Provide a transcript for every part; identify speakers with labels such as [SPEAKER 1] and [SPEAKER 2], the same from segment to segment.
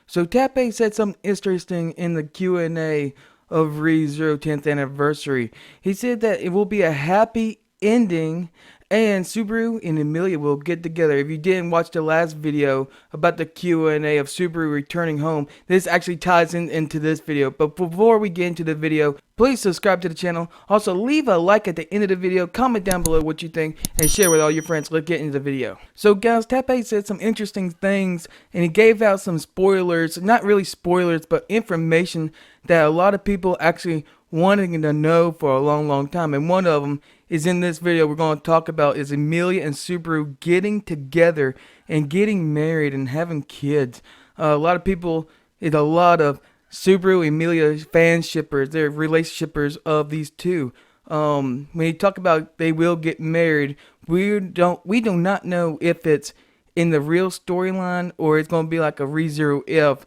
[SPEAKER 1] So Tappei said something interesting in the Q&A of ReZero 10th anniversary. He said that it will be a happy ending and Subaru and Emilia will get together. If you didn't watch the last video about the Q&A of Subaru returning home, this actually ties into this video. But before we get into the video, please subscribe to the channel. Also, leave a like at the end of the video, comment down below what you think, and share with all your friends. Let's get into the video. So guys, Tappei said some interesting things, and he gave out some spoilers, not really spoilers, but information that a lot of people actually wanting to know for a long time. And one of them is in this video we're going to talk about is Emilia and Subaru getting together and getting married and having kids. A lot of people, it's a lot of Subaru Emilia fan shippers, they're relationshipers of these two. When you talk about they will get married, we do not know if it's in the real storyline or it's going to be like a ReZero if.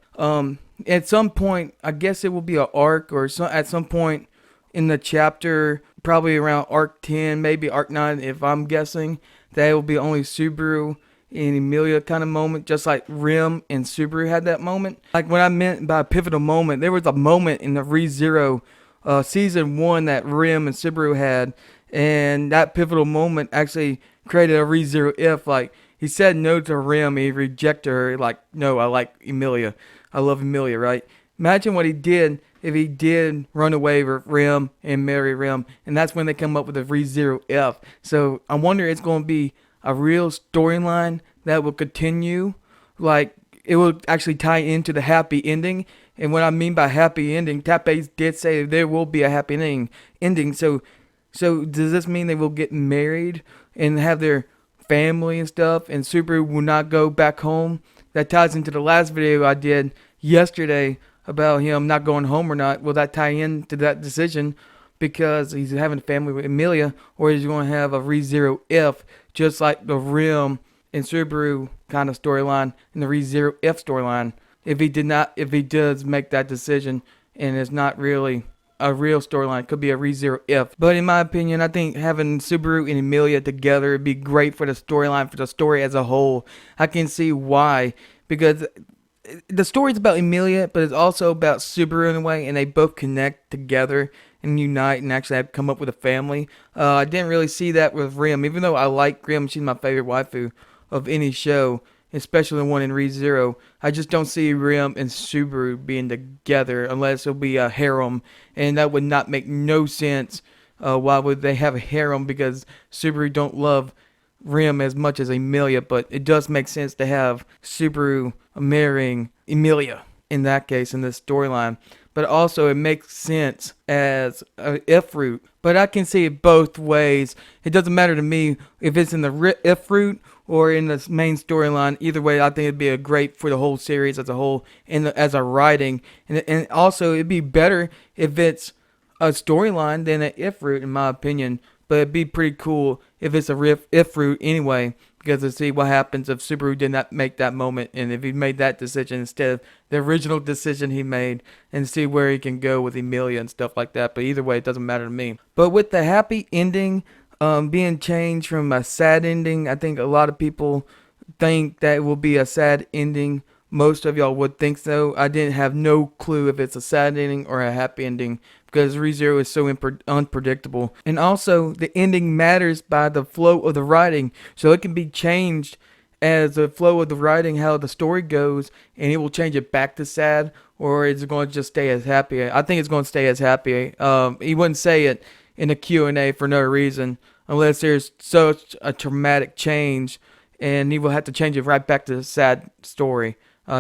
[SPEAKER 1] At some point, I guess it will be an arc or at some point in the chapter, probably around arc 10, maybe arc 9, if I'm guessing, that it will be only Subaru and Emilia kind of moment, just like Rim and Subaru had that moment. Like what I meant by a pivotal moment, there was a moment in the ReZero season 1 that Rim and Subaru had, and that pivotal moment actually created a ReZero if, like, he said no to Rim, he rejected her, like, no, I like Emilia. I love Emilia, right? Imagine what he did if he did run away with Rim and marry Rim, and that's when they come up with a ReZero F. So I wonder it's going to be a real storyline that will continue, like it will actually tie into the happy ending. And what I mean by happy ending, Tappei did say there will be a happy ending. So does this mean they will get married and have their family and stuff, and Subaru will not go back home? That ties into the last video I did yesterday about him not going home or not. Will that tie into that decision because he's having a family with Emilia, or is he going to have a ReZero if, just like the Rim and Subaru kind of storyline and the ReZero if storyline? If he does make that decision and it's not really a real storyline, it could be a ReZero if. But in my opinion, I think having Subaru and Emilia together would be great for the storyline, for the story as a whole. I can see why, because the story's about Emilia, but it's also about Subaru in a way, and they both connect together and unite and actually have come up with a family. I didn't really see that with Rim, even though I like Rim. She's my favorite waifu of any show, especially the one in ReZero. I just don't see Rim and Subaru being together unless it'll be a harem, and that would not make no sense. Why would they have a harem? Because Subaru don't love Rim as much as Emilia, but it does make sense to have Subaru marrying Emilia in that case in this storyline. But also it makes sense as a if route. But I can see it both ways. It doesn't matter to me if it's in the if route or in the main storyline. Either way, I think it'd be a great for the whole series as a whole and as a writing. And also it'd be better if it's a storyline than an if route, in my opinion. But it'd be pretty cool if it's a if route anyway, because to see what happens if Subaru did not make that moment, and if he made that decision instead of the original decision he made, and see where he can go with Emilia and stuff like that. But either way, it doesn't matter to me. But with the happy ending being changed from a sad ending, I think a lot of people think that it will be a sad ending. Most of y'all would think so. I didn't have no clue if it's a sad ending or a happy ending because ReZero is so unpredictable. And also, the ending matters by the flow of the writing. So it can be changed as the flow of the writing, how the story goes, and it will change it back to sad, or is it going to just stay as happy? I think it's going to stay as happy. He wouldn't say it in a Q&A for no reason unless there's such a traumatic change, and he will have to change it right back to the sad story.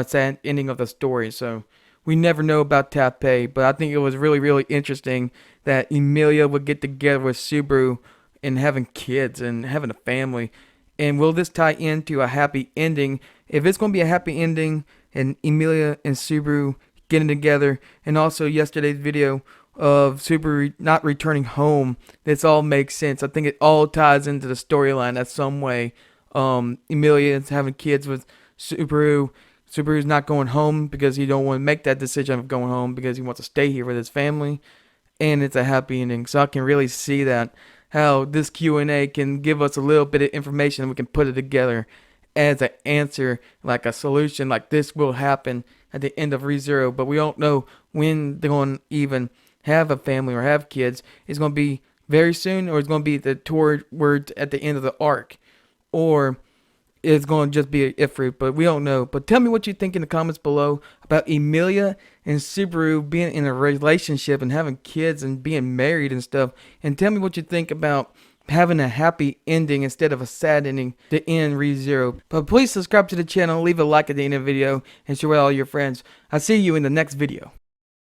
[SPEAKER 1] Sad ending of the story. So we never know about Tappei, but I think it was really interesting that Emilia would get together with Subaru and having kids and having a family. And will this tie into a happy ending? If it's going to be a happy ending and Emilia and Subaru getting together, and also yesterday's video of Subaru not returning home, this all makes sense. I think it all ties into the storyline in some way. Emilia is having kids with Subaru. Subaru's not going home because he don't want to make that decision of going home because he wants to stay here with his family, and it's a happy ending. So I can really see that how this Q&A can give us a little bit of information and we can put it together as an answer, like a solution, like this will happen at the end of ReZero, but we don't know when they're going to even have a family or have kids. It's going to be very soon, or it's going to be towards at the end of the arc, or it's going to just be an Ifrit, but we don't know. But tell me what you think in the comments below about Emilia and Subaru being in a relationship and having kids and being married and stuff. And tell me what you think about having a happy ending instead of a sad ending to end ReZero. But please subscribe to the channel, leave a like at the end of the video, and share with all your friends. I'll see you in the next video.